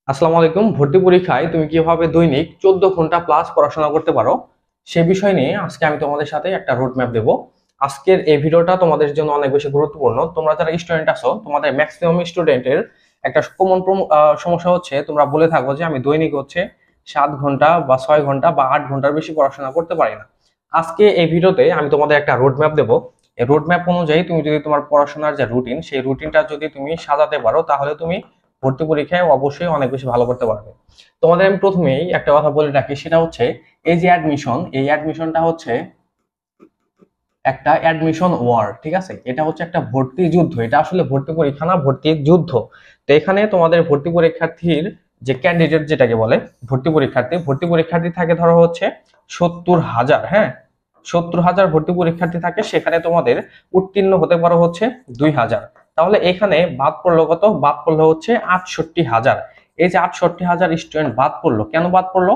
আসসালামু আলাইকুম। ভর্তি পরীক্ষায় তুমি কিভাবে দৈনিক 14 ঘন্টা প্লাস পড়াশোনা করতে পারো সে বিষয় নিয়ে আজকে আমি তোমাদের সাথে একটা রোড ম্যাপ দেবো। আজকের এই ভিডিওটা তোমাদের জন্য অনেক বেশি গুরুত্বপূর্ণ। তোমরা যারা স্টুডেন্ট আছো, তোমাদের ম্যাক্সিমাম স্টুডেন্টের একটা কমন সমস্যা হচ্ছে, তোমরা বলে থাকো যে আমি দৈনিক 7 ঘন্টা বা 6 ঘন্টা বা 8 ঘন্টার বেশি পড়াশোনা করতে পারি না। আজকে এই ভিডিওতে আমি তোমাদের একটা রোড ম্যাপ দেবো। এই রোড ম্যাপ অনুযায়ী তুমি যদি তোমার পড়াশোনার যে রুটিন, সেই রুটিনটা যদি তুমি সাজাতে পারো, তাহলে তুমি ভর্তি পরীক্ষায় অবশ্যই অনেক বেশি ভালো করতে পারবে। তোমাদের আমি প্রথমেই একটা কথা বলে রাখি, সেটা হচ্ছে এই যে অ্যাডমিশন, এই অ্যাডমিশনটা হচ্ছে একটা অ্যাডমিশন ওয়ার, ঠিক আছে? এটা হচ্ছে একটা ভর্তি যুদ্ধ। এটা আসলে ভর্তি পরীক্ষা না, ভর্তি যুদ্ধ। তো এখানে তোমাদের ভর্তি পরীক্ষার্থীর যে ক্যান্ডিডেট, যেটাকে বলে ভর্তি পরীক্ষার্থী থাকে ধরো হচ্ছে 70,000। হ্যাঁ, 70,000 ভর্তি পরীক্ষার্থী থাকে। সেখানে তোমাদের উত্তীর্ণ হতে পারো হচ্ছে 2,000। তাহলে এখানে বাদ পড়লো কত? বাদ পড়লো হচ্ছে 68,000। এই যে 68,000 স্টুডেন্ট বাদ পড়লো, কেন বাদ পড়লো?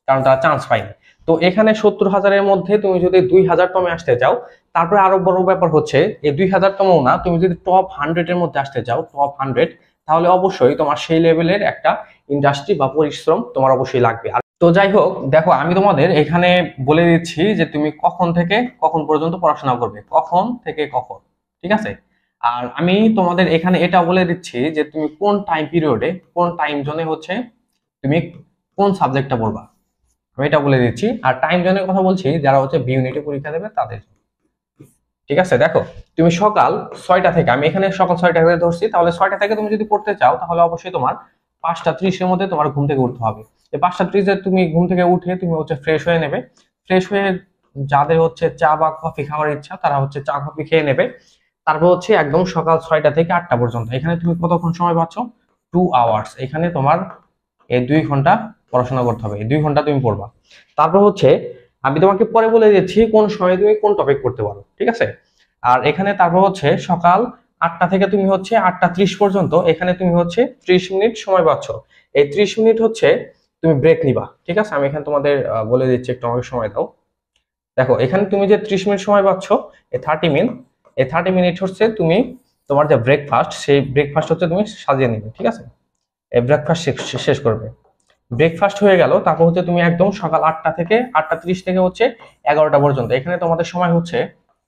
কারণ তারা চান্স পায়নি। তো এখানে 70,000-এর মধ্যে তুমি যদি 2,000তমে আসতে চাও, তারপরে আরো বড় ব্যাপার হচ্ছে এই 2,000তমও না, তুমি যদি টপ 100-এর মধ্যে আসতে চাও, টপ 100, তাহলে অবশ্যই তোমার সেই লেভেলের একটা ইন্ডাস্ট্রি বা পরিশ্রম তোমার অবশ্যই লাগবে। আর তো যাই হোক, দেখো আমি তোমাদের এখানে বলে দিচ্ছি যে তুমি কখন থেকে কখন পর্যন্ত পড়াশোনা করবে, কখন থেকে কখন, ঠিক আছে? আর আমি তোমাদের এখানে এটা বলে দিচ্ছি যে তুমি কোন টাইম পিরিয়ডে, কোন টাইম জোনে হচ্ছে তুমি কোন সাবজেক্টটা পড়বা, আমি এটা বলে দিচ্ছি। আর টাইম জোনের কথা বলছি যারা হচ্ছে বি ইউনিটে পরীক্ষা দেবে তাদের, ঠিক আছে? দেখো, তুমি সকাল 6টা থেকে, আমি এখানে সকাল 6টা থেকে ধরছি, তাহলে 6টা থেকে তুমি যদি পড়তে চাও, তাহলে অবশ্যই তোমার 5টা 30-এর মধ্যে তোমার ঘুম থেকে উঠতে হবে। এই 5টা 30-এ তুমি ঘুম থেকে উঠে তুমি হচ্ছে ফ্রেশ হয়ে নেবে। ফ্রেশ হয়ে যাদের হচ্ছে চা বা কফি খাওয়ার ইচ্ছা, তারা হচ্ছে চা কফি খেয়ে নেবে। তারপর হচ্ছে একদম সকাল 6টা থেকে 8টা পর্যন্ত এখানে তুমি কতক্ষণ সময় পাচ্ছ? 2 আওয়ার্স। এখানে তোমার এই 2 ঘন্টা পড়াশোনা করতে হবে, এই 2 ঘন্টা তুমি পড়বা। তারপর হচ্ছে আমি তোমাকে পরে বলে দিচ্ছি কোন সময় তুমি কোন টপিক পড়তে পারো, ঠিক আছে? আর এখানে তারপর হচ্ছে সকাল 8টা থেকে তুমি হচ্ছে 8টা 30 পর্যন্ত এখানে তুমি হচ্ছে 30 মিনিট সময় পাচ্ছ। এই 30 মিনিট হচ্ছে তুমি ব্রেক নিবা, ঠিক আছে? আমি এখানে তোমাদের বলে দিচ্ছি, একটু আমাকে সময় দাও। দেখো, এখানে তুমি যে 30 মিনিট সময় পাচ্ছ, এই 30 মিনিট হচ্ছে তুমি তোমার যে ব্রেকফাস্ট, সেই ব্রেকফাস্ট হচ্ছে তুমি সাজিয়ে নিবে, ঠিক আছে? এই ব্রেকফাস্ট শেষ করবে। ব্রেকফাস্ট হয়ে গেল, তারপর হচ্ছে তুমি একদম সকাল 8টা থেকে 8টা 30 থেকে হচ্ছে 11টা পর্যন্ত এখানে তোমাদের সময় হচ্ছে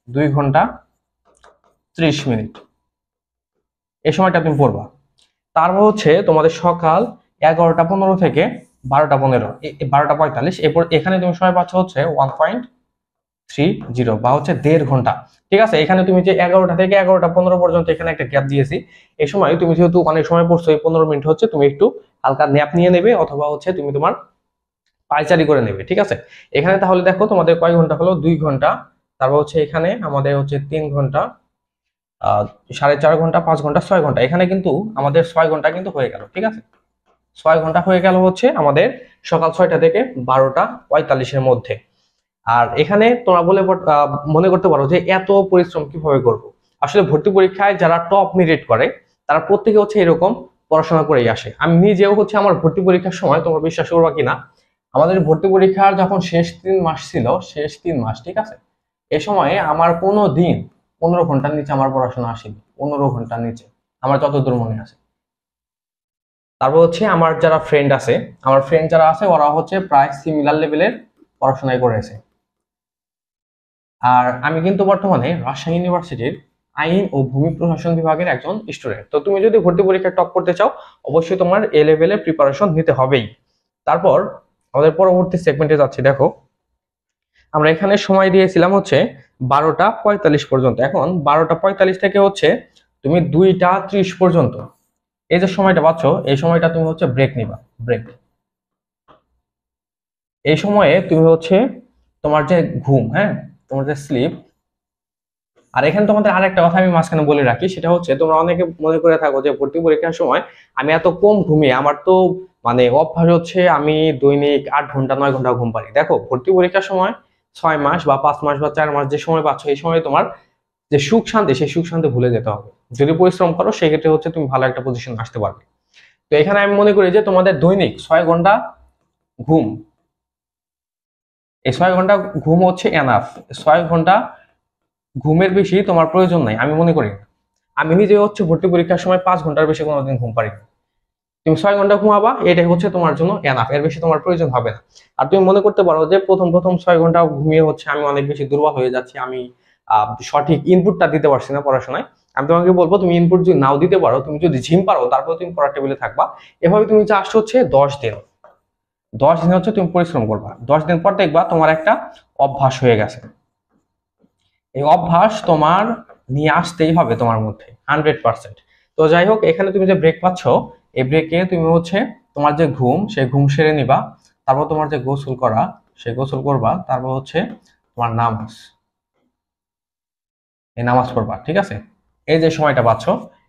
2 ঘন্টা 30 মিনিট। এই সময়টা তুমি পড়বা। তারপর হচ্ছে তোমাদের সকাল 11টা 15 থেকে 12টা 15, 12টা 45, এরপর এখানে তুমি সময় পাচ্ছ হচ্ছে 1.30 বা হচ্ছে 1.5 ঘন্টা, ঠিক আছে? এখানে তুমি যে 11টা থেকে 11টা 15 পর্যন্ত এখানে একটা গ্যাপ দিয়েছি, এই সময় তুমি যেহেতু অনেক সময় পড়ছো, এই 15 মিনিট হচ্ছে তুমি একটু হালকা ন্যাপ নিয়ে নেবে, অথবা হচ্ছে তুমি তোমার পায়চারি করে নেবে, ঠিক আছে? এখানে তাহলে দেখো তোমাদের কয় ঘন্টা হলো? 2 ঘন্টা। তারপর হচ্ছে এখানে আমাদের হচ্ছে 3 ঘন্টা, 4.5 ঘন্টা, 5 ঘন্টা, 6 ঘন্টা। এখানে কিন্তু আমাদের 6 ঘন্টা কিন্তু হয়ে গেল, ঠিক আছে? 6 ঘন্টা হয়ে গেল হচ্ছে আমাদের সকাল 6টা থেকে 12টা 45-এর মধ্যে। আর এখানে তোমরা মনে করতে পারো যে এত পরিশ্রম কিভাবে করব? আসলে ভর্তি পরীক্ষায় যারা টপ মেরিট করে, তারা প্রত্যেকে হচ্ছে এরকম পড়াশোনা করেই আসে। আমি নিজেও হচ্ছে আমার ভর্তি পরীক্ষার সময়, তোমরা বিশ্বাস করবা কিনা, আমাদের ভর্তি পরীক্ষার যখন শেষ 3 মাস ছিল, শেষ 3 মাস, ঠিক আছে, এ সময়ে আমার কোনো দিন 15 ঘন্টার নিচে আমার পড়াশোনা আসেনি, 15 ঘন্টার নিচে, আমার যতদূর মনে আছে। তারপর হচ্ছে আমার যারা ফ্রেন্ড আছে, আমার ফ্রেন্ড যারা আছে, ওরা হচ্ছে প্রায় সিমিলার লেভেলের পড়াশোনায় করেছে। আর আমি কিন্তু বর্তমানে রাজশাহী ইউনিভার্সিটির আইন ও ভূমি প্রশাসন বিভাগের একজন স্টুডেন্ট। তো তুমি যদি ভর্তি পরীক্ষায় টপ করতে চাও, অবশ্যই তোমার এ লেভেলের প্রিপারেশন নিতে হবেই। তারপর আমাদের পরবর্তী সেগমেন্টে যাচ্ছি। দেখো, আমরা এখানে সময় দিয়েছিলাম হচ্ছে 12টা 45 পর্যন্ত। এখন 12টা 45 থেকে হচ্ছে তুমি 2টা 30 পর্যন্ত এই যে সময়টা পাচ্ছ, এই সময়টা তুমি হচ্ছে ব্রেক নিবা, ব্রেক। এই সময়ে তুমি হচ্ছে তোমার যে ঘুম, হ্যাঁ, তোমার যে স্লিপ। আর এখানে তোমাদের আরেকটা কথা আমি মাঝখানে বলে রাখি, সেটা হচ্ছে তোমরা অনেকে মনে করে থাকো যে ভর্তি পরীক্ষার সময় আমি এত কম ঘুমিয়ে, আমার তো মানে অভ্যাস হচ্ছে আমি দৈনিক 8 ঘন্টা 9 ঘন্টা ঘুম পারি। দেখো, ভর্তি পরীক্ষার সময় 6 মাস বা 5 মাস বা 4 মাস যে সময় পাচ্ছ, এই সময় তোমার যে সুখ শান্তি, সেই সুখ শান্তি ভুলে যেতে হবে। যদি পরিশ্রম করো, সেক্ষেত্রে হচ্ছে তুমি ভালো একটা পজিশন আসতে পারবে। তো এখানে আমি মনে করি যে তোমাদের দৈনিক 6 ঘন্টা ঘুম, এই 6 ঘন্টা ঘুম হচ্ছে এনাফ। 6 ঘন্টা ঘুমের বেশি তোমার প্রয়োজন নাই, আমি মনে করি না। আমি নিজে হচ্ছে ভর্তি পরীক্ষার সময় 5 ঘন্টার বেশি কোনোদিন ঘুম পারি না। তুমি 6 ঘন্টা ঘুমাবা, এটাই হচ্ছে তোমার জন্য এনাফ, এর বেশি তোমার প্রয়োজন হবে না। আর তুমি মনে করতে পারো যে প্রথম প্রথম 6 ঘন্টা ঘুমিয়ে হচ্ছে আমি অনেক বেশি দুর্বল হয়ে যাচ্ছি, আমি সঠিক ইনপুটটা দিতে পারছি না পড়াশোনায়। আমি তোমাকে বলবো তুমি ইনপুট যদি নাও দিতে পারো, তুমি যদি ঝিম পারো, তারপরে তুমি পড়ার টেবিলে থাকবা। এভাবে তুমি জাস্ট হচ্ছে 10 দিন, 10 দিন হচ্ছে তুমি পরিশ্রম করবা। 10 দিন পর দেখবা তোমার একটা অভ্যাস হয়ে গেছে। এই অভ্যাস তোমার নিয়ে আসতেই হবে তোমার মধ্যে 100%। তো যাই হোক, এখানে তুমি যে ব্রেক পাচ্ছ, এই ব্রেকে তুমি হচ্ছে তোমার যে ঘুম, সেই ঘুম সেরে নিবা। তারপর তোমার যে গোসল করা, সেই গোসল করবা। তারপর হচ্ছে তোমার নামাজ, এই নামাজ পড়বা, ঠিক আছে? এই যে সময়টা পাচ্ছ,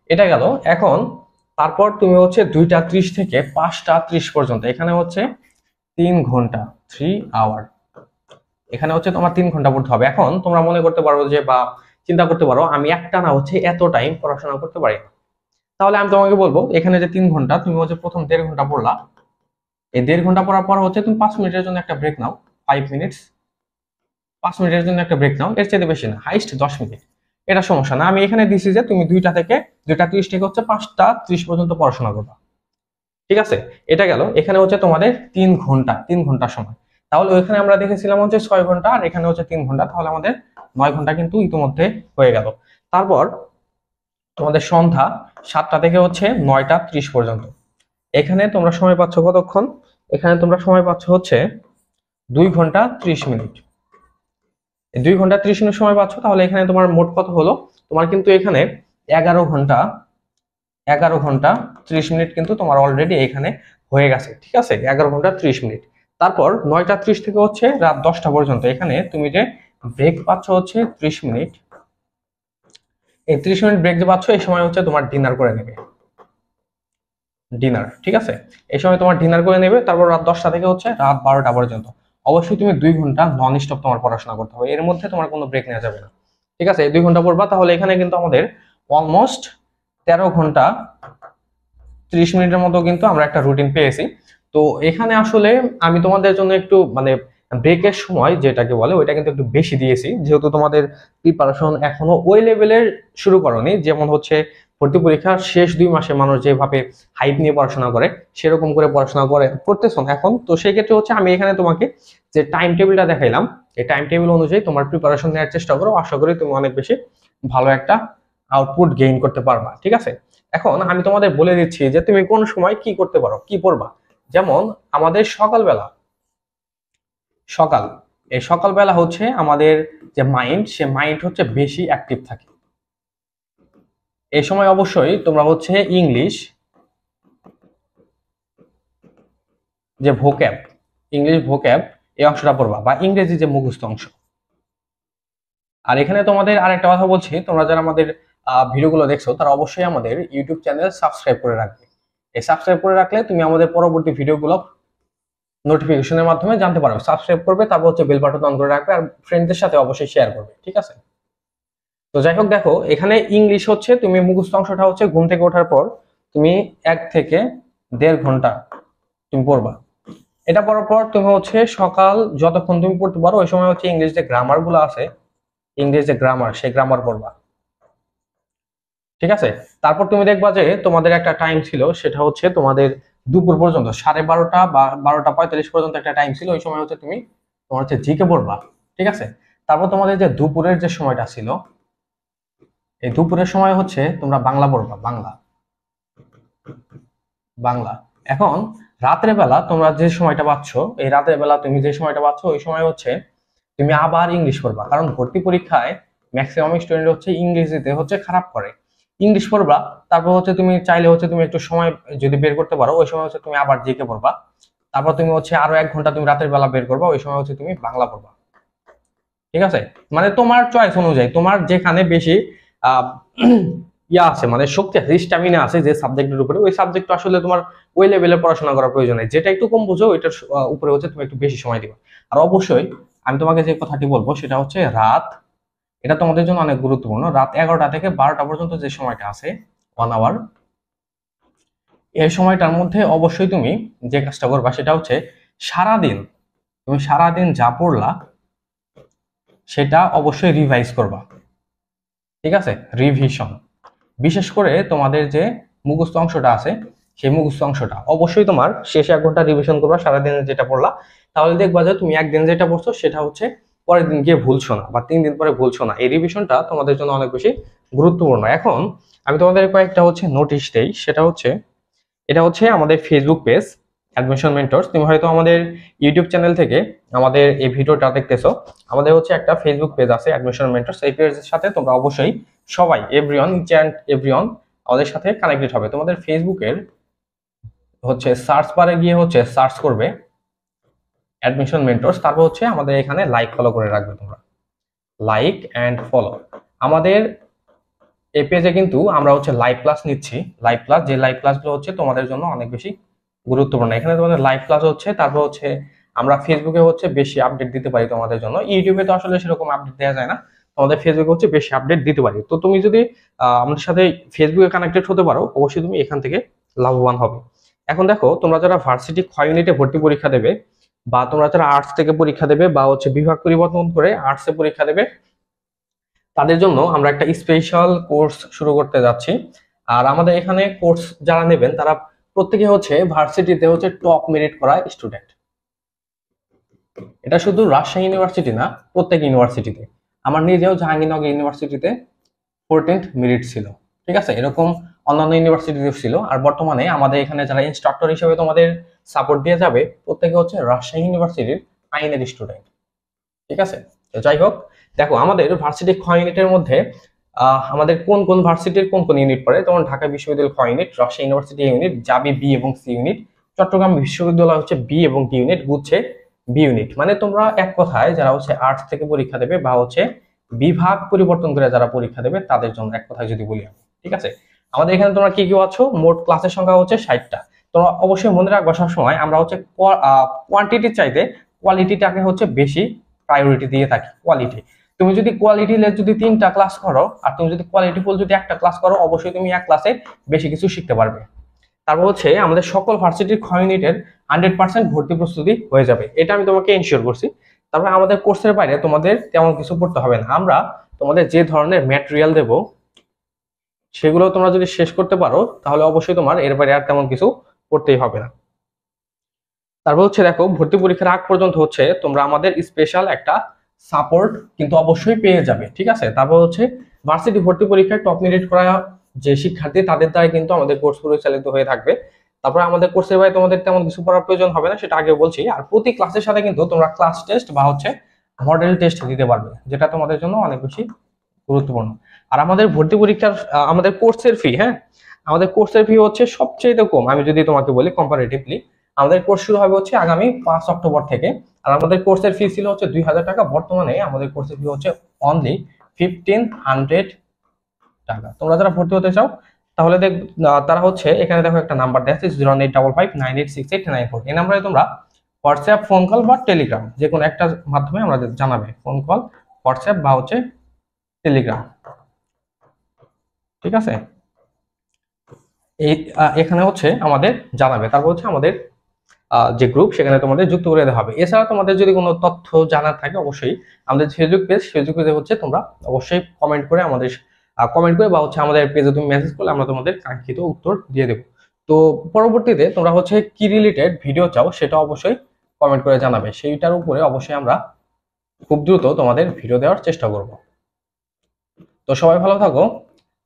এটা গেল। এখন তারপর তুমি হচ্ছে 2টা 30 থেকে 5টা 30 পর্যন্ত, এখানে হচ্ছে 3 ঘন্টা, 3 আওয়ার, এখানে হচ্ছে তোমার 3 ঘন্টা পড়তে হবে। এখন তোমরা মনে করতে পারো যে, বা চিন্তা করতে পারো, আমি একটানা হচ্ছে এত টাইম পড়াশোনা করতে পারি না। তাহলে আমি তোমাকে বলবো, এখানে যে 3 ঘন্টা, তুমি হচ্ছে প্রথম 1.5 ঘন্টা পড়লা। এই 1.5 ঘন্টা পড়ার পর হচ্ছে তুমি 5 মিনিটের জন্য একটা ব্রেক নাও, 5 মিনিটস, 5 মিনিটের জন্য একটা ব্রেক নাও, এর চাইতে বেশি না, হাইস্ট 10 মিনিট। এটা সমস্যা না। আমি এখানে দিছি যে তুমি 2টা 30 থেকে হচ্ছে 5টা 30 পর্যন্ত পড়াশোনা করবা, ঠিক আছে? এটা গেল। এখানে হচ্ছে তোমাদের 3 ঘন্টা, 3 ঘন্টা সময়। তাহলে ওইখানে আমরা দেখেছিলাম হচ্ছে 6 ঘন্টা, আর এখানে হচ্ছে 3 ঘন্টা, তাহলে আমাদের 9 ঘন্টা কিন্তু ইতিমধ্যে হয়ে গেল। তারপর তোমাদের সন্ধ্যা 7টা থেকে হচ্ছে 9টা 30 পর্যন্ত, এখানে তোমরা সময় পাচ্ছ কতক্ষণ? এখানে তোমরা সময় পাচ্ছ হচ্ছে 2 ঘন্টা 30 মিনিট। 2 ঘন্টা 30 মিনিট সময় পাচ্ছ। তাহলে এখানে তোমার মোট কত হলো? তোমার কিন্তু এখানে 11 ঘন্টা, 11 ঘন্টা 30 মিনিট কিন্তু তোমার অলরেডি এখানে হয়ে গেছে, ঠিক আছে? 11 ঘন্টা 30 মিনিট। তারপর 9টা 30 থেকে হচ্ছে রাত 10টা পর্যন্ত, এখানে তুমি যে ব্রেক পাচ্ছ হচ্ছে 30 মিনিট। এই 30 মিনিট ব্রেক যে পাচ্ছ, এই সময় হচ্ছে তোমার ডিনার করে নেবে, ডিনার, ঠিক আছে? এই সময় তোমার ডিনার করে নেবে। তারপর রাত 10টা থেকে হচ্ছে রাত 12টা পর্যন্ত অবশ্যই তুমি 2 ঘন্টা নন স্টপ তোমার পড়াশোনা করতে হবে, এর মধ্যে তোমার কোনো ব্রেক নেওয়া যাবে না, ঠিক আছে? এই 2 ঘন্টা পড়বা। তাহলে এখানে কিন্তু আমাদের অলমোস্ট 13 ঘন্টা 30 মিনিটের মতো কিন্তু আমরা একটা রুটিন পেয়েছি। তো এখানে আসলে আমি তোমাদের জন্য একটু মানে ব্রেকের সময় যেটাকে বলে, ওইটা কিন্তু একটু বেশি দিয়েছি, যেহেতু তোমাদের প্রিপারেশন এখনো ওই লেভেলের শুরু করনি। যেমন হচ্ছে ভর্তি পরীক্ষার শেষ 2 মাসে মানুষ যেভাবে হাইপ নিয়ে পড়াশোনা করে, সেরকম করে পড়াশোনা করতেছ না এখন। তো সেই ক্ষেত্রে হচ্ছে আমি এখানে তোমাকে যে টাইম টেবিলটা দেখাইলাম, এই টাইম টেবিল অনুযায়ী তোমার প্রিপারেশন নেওয়ার চেষ্টা করো। আশা করি তুমি অনেক বেশি ভালো একটা আউটপুট গেইন করতে পারবা, ঠিক আছে? এখন আমি তোমাদের বলে দিচ্ছি যে তুমি কোন সময় কি করতে পারো, কি পড়বা। যেমন আমাদের সকালবেলা, সকাল, এই সকালবেলা হচ্ছে আমাদের যে মাইন্ড, সে মাইন্ড হচ্ছে বেশি অ্যাক্টিভ থাকে। এই সময় অবশ্যই তোমরা হচ্ছে ইংলিশ যে ভোক্যাব, ইংলিশ ভোক্যাব, এই অংশটা পড়বা, বা ইংরেজি যে মুখস্থ অংশ। আর এখানে তোমাদের আরেকটা কথা বলছি, তোমরা যারা আমাদের ভিডিওগুলো দেখছো, তারা অবশ্যই আমাদের ইউটিউব চ্যানেল সাবস্ক্রাইব করে রাখবে। এই সাবস্ক্রাইব করে রাখলে তুমি আমাদের পরবর্তী ভিডিওগুলো নোটিফিকেশনের মাধ্যমে জানতে পারবে। সাবস্ক্রাইব করবে, তারপর হচ্ছে বেল বাটন অন করে রাখবে, আর ফ্রেন্ডদের সাথে অবশ্যই শেয়ার করবে, ঠিক আছে? তো যাই হোক, দেখো এখানে ইংলিশ হচ্ছে তুমি মুখস্থ অংশটা হচ্ছে ঘুম থেকে ওঠার পর তুমি 1 থেকে 1.5 ঘন্টা তুমি পড়বা। এটা পড়ার পর তুমি হচ্ছে সকাল যতক্ষণ তুমি পড়তে পারো, ওই সময় হচ্ছে ইংলিশ যে গ্রামার গুলো আছে, ইংলিশ যে গ্রামার, সেই গ্রামার পড়বা, ঠিক আছে? তারপর তুমি দেখবা যে তোমাদের একটা টাইম ছিল, সেটা হচ্ছে তোমাদের দুপুর পর্যন্ত, 12:30 বা 12টা 45 পর্যন্ত একটা টাইম ছিল। ওই সময় হচ্ছে তুমি তোমার হচ্ছে জিকে পড়বা, ঠিক আছে? তারপর তোমাদের যে দুপুরের যে সময়টা ছিল, এই দুপুরের সময় হচ্ছে তোমরা বাংলা পড়বা, বাংলা, বাংলা। এখন রাতের বেলা তোমরা যে সময়টা পাচ্ছ, এই রাতের বেলা তুমি যে সময়টা পাচ্ছ, ওই সময় হচ্ছে তুমি আবার ইংলিশ পড়বা। কারণ ভর্তি পরীক্ষায় ম্যাক্সিমাম স্টুডেন্ট হচ্ছে ইংরেজিতে হচ্ছে খারাপ করে, ইংলিশ পড়বা। তারপর হচ্ছে তুমি চাইলে হচ্ছে তুমি একটু সময় যদি বের করতে পারো, ওই সময় হচ্ছে তুমি আবার জিকে পড়বা। তারপর তুমি হচ্ছে আরো 1 ঘন্টা তুমি রাতের বেলা বের করবা, ওই সময় হচ্ছে তুমি বাংলা পড়বা, ঠিক আছে? মানে তোমার চয়েস অনুযায়ী, তোমার যেখানে বেশি আহ ইয়া আছে, মানে শক্তি আছে, স্ট্যামিনা আছে যে সাবজেক্টের উপরে, ওই সাবজেক্ট আসলে তোমার ওই লেভেলে পড়াশোনা করার প্রয়োজন নেই। যেটা একটু কম বুঝো, ওইটার উপরে হচ্ছে তুমি একটু বেশি সময় দিবা। আর অবশ্যই আমি তোমাকে যে কথাটি বলবো, সেটা হচ্ছে রাত, এটা তোমাদের জন্য অনেক গুরুত্বপূর্ণ। রাত 11টা থেকে 12টা পর্যন্ত যে সময়টা আছে, 1 আওয়ার, এই সময়টার মধ্যে অবশ্যই তুমি যে কাজটা করবা, সেটা হচ্ছে সারাদিন, তুমি সারাদিন যা পড়লা সেটা অবশ্যই রিভাইজ করবা, ঠিক আছে? রিভিশন, বিশেষ করে তোমাদের যে মুখস্থ অংশটা আছে, সেই মুখস্থ অংশটা অবশ্যই তোমার শেষে 1 ঘন্টা রিভিশন করবা সারাদিনে যেটা পড়লা, তাহলে দেখবা যে তুমি একদিন যেটা পড়ছো সেটা হচ্ছে পরের দিন গিয়ে ভুলছো না বা 3 দিন পরে ভুলছো না। এই রিভিশনটা তোমাদের জন্য অনেক বেশি গুরুত্বপূর্ণ। এখন আমি তোমাদের কয়েকটা হচ্ছে নোটিশ দেই, সেটা হচ্ছে এটা হচ্ছে আমাদের ফেসবুক পেজ অ্যাডমিশন মেন্টরস। তুমি হয়তো আমাদের ইউটিউব চ্যানেল থেকে আমাদের এই ভিডিওটা দেখতেছো। আমাদের হচ্ছে একটা ফেসবুক পেজ আছে অ্যাডমিশন মেন্টরস। এই পেজের সাথে তোমরা অবশ্যই সবাই এভরিওয়ান ইচ অ্যান্ড এভরিওয়ান আমাদের সাথে কানেক্টেড হবে। তোমাদের ফেসবুকের হচ্ছে সার্চ বারে গিয়ে হচ্ছে সার্চ করবে অ্যাডমিশন মেন্টরস, তারপর হচ্ছে আমাদের এখানে লাইক ফলো করে রাখবে তোমরা, লাইক অ্যান্ড ফলো। আমাদের এই পেজে কিন্তু আমরা হচ্ছে লাইভ ক্লাস নিচ্ছি, লাইভ ক্লাস, যে লাইভ ক্লাসগুলো হচ্ছে তোমাদের জন্য অনেক বেশি গুরুত্বপূর্ণ। এখানে তোমাদের লাইভ ক্লাস হচ্ছে, তারপর হচ্ছে আমরা ফেসবুকে হচ্ছে বেশি আপডেট দিতে পারি তোমাদের জন্য। ইউটিউবে তো আসলে সেরকম আপডেট দেওয়া যায় না, তোমাদের ফেসবুকে হচ্ছে বেশি আপডেট দিতে পারি। তো তুমি যদি আমাদের সাথে ফেসবুকে কানেক্টেড হতে পারো, অবশ্যই তুমি এখান থেকে লাভবান হবে। এখন দেখো, তোমরা যারা ভার্সিটি ক্ষয় ইউনিটে ভর্তি পরীক্ষা দেবে, বা তোমরা যারা আর্টস থেকে পরীক্ষা দেবে, বা হচ্ছে বিভাগ পরিবর্তন করে আর্টসে পরীক্ষা দেবে, তাদের জন্য আমরা একটা স্পেশাল কোর্স শুরু করতে যাচ্ছি। আর আমাদের এখানে কোর্স যারা নেবেন তারা প্রত্যেকে হচ্ছে ভার্সিটিতে হচ্ছে টপ মেরিট করা স্টুডেন্ট। এটা শুধু রাজশাহী ইউনিভার্সিটি না, প্রত্যেক ইউনিভার্সিটিতে। আমার নিজেও জাহাঙ্গীরনগর ইউনিভার্সিটিতে 14th মেরিট ছিল, ঠিক আছে। এরকম অন্যান্য ইউনিভার্সিটিতে ছিল। আর বর্তমানে আমাদের এখানে যারা ইনস্ট্রাক্টর হিসেবে তোমাদের সাপোর্ট দিয়ে যাবে, প্রত্যেকে হচ্ছে রাজশাহী ইউনিভার্সিটির আইনের স্টুডেন্ট, ঠিক আছে। তো যাই হোক, দেখো আমাদের ভার্সিটি খ ইউনিটের মধ্যে আমাদের কোন কোন ভার্সিটির কোন কোন ইউনিট পড়ে, যেমন ঢাকা বিশ্ববিদ্যালয় খ ইউনিট, রাজশাহী ইউনিভার্সিটি ইউনিট, জাবি বি এবং সি ইউনিট, চট্টগ্রাম বিশ্ববিদ্যালয় হচ্ছে বি এবং ডি ইউনিট, গুচ্ছে বি ইউনিট। মানে তোমরা এক কথায় যারা হচ্ছে আর্টস থেকে পরীক্ষা দেবে বা হচ্ছে বিভাগ পরিবর্তন করে যারা পরীক্ষা দেবে, তাদের জন্য এক কথায় যদি বলি আমি, ঠিক আছে। আমাদের এখানে তোমরা কি কি আছো, মোট ক্লাসের সংখ্যা হচ্ছে 60টা। তোমরা অবশ্যই মনে রাখবা সবসময় আমরা হচ্ছে কোয়ান্টিটির চাইতে কোয়ালিটিটাকে হচ্ছে বেশি প্রায়োরিটি দিয়ে থাকি। কোয়ালিটি, তুমি যদি কোয়ালিটি লেস যদি 3টা ক্লাস করো, আর তুমি যদি কোয়ালিটিফুল যদি একটা ক্লাস করো, অবশ্যই তুমি এক ক্লাসে বেশি কিছু শিখতে পারবে। তারপর হচ্ছে আমাদের সকল ভার্সিটির খ ইউনিটের 100% ভর্তি প্রস্তুতি হয়ে যাবে, এটা আমি তোমাকে এনশিওর করছি। তারপর আমাদের কোর্সের বাইরে তোমাদের তেমন কিছু পড়তে হবে না। আমরা তোমাদের যে ধরনের ম্যাটেরিয়াল দেব, সেগুলো তোমরা যদি শেষ করতে পারো, তাহলে অবশ্যই তোমার এর বাইরে আর তেমন কিছু পড়তেই হবে না। তারপর হচ্ছে দেখো, ভর্তি পরীক্ষার আগ পর্যন্ত হচ্ছে তোমরা আমাদের স্পেশাল একটা সাপোর্ট কিন্তু অবশ্যই পেয়ে যাবে, ঠিক আছে। তারপর হচ্ছে ভার্সিটি ভর্তি পরীক্ষায় টপ মেরিট করা যে শিক্ষার্থী, তাদের দ্বারা কিন্তু আমাদের কোর্স পরিচালিত হয়ে থাকবে। তারপর আমাদের কোর্সের বাইরে তোমাদের তেমন কিছু পড়ার প্রয়োজন হবে না, সেটা আগে বলছি। আর প্রতি ক্লাসের সাথে কিন্তু তোমরা ক্লাস টেস্ট বা হচ্ছে মডেল টেস্ট দিতে পারবে, যেটা তোমাদের জন্য অনেক বেশি গুরুত্বপূর্ণ। আর আমাদের ভর্তি পরীক্ষার আমাদের কোর্সের ফি, হ্যাঁ, আমাদের কোর্সের ফি হচ্ছে সবচেয়ে কম। আমি যদি তোমাকে বলি কম্পারেটিভলি, আমাদের কোর্স শুরু হবে হচ্ছে আগামী 5 অক্টোবর থেকে। আর আমাদের কোর্সের ফি ছিল হচ্ছে 2000 টাকা। বর্তমানে আমাদের কোর্সের ফি হচ্ছে অনলি 1500 টাকা। তোমরা যারা ভর্তি হতে চাও, তাহলে তারা হচ্ছে এখানে দেখো একটা নাম্বার দেওয়া আছে 08559868994। এই নাম্বারে তোমরা হোয়াটসঅ্যাপ, ফোন কল বা টেলিগ্রাম, যে কোনো একটা মাধ্যমে আমাদের জানাবে, ফোন কল, হোয়াটসঅ্যাপ বা হচ্ছে টেলিগ্রাম, ঠিক আছে। এই এখানে হচ্ছে আমাদের জানাবে, তারপর হচ্ছে আমাদের যে গ্রুপ, সেখানে তোমাদের যুক্ত করে দেওয়া হবে। এছাড়া তোমাদের যদি কোনো তথ্য জানার থাকে, অবশ্যই আমাদের ফেসবুক পেজে হচ্ছে তোমরা অবশ্যই কমেন্ট করে বা হচ্ছে আমাদের পেজে তুমি মেসেজ করলে আমরা তোমাদের কাঙ্ক্ষিত উত্তর দিয়ে দেবো। তো পরবর্তীতে তোমরা হচ্ছে কি রিলেটেড ভিডিও চাও, সেটা অবশ্যই কমেন্ট করে জানাবে, সেইটার উপরে অবশ্যই আমরা খুব দ্রুত তোমাদের ভিডিও দেওয়ার চেষ্টা করব। তো সবাই ভালো থাকো।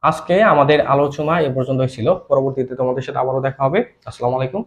আজকে আমাদের আলোচনা এ পর্যন্তই ছিল, পরবর্তীতে তোমাদের সাথে আবারও দেখা হবে। আসসালামু আলাইকুম।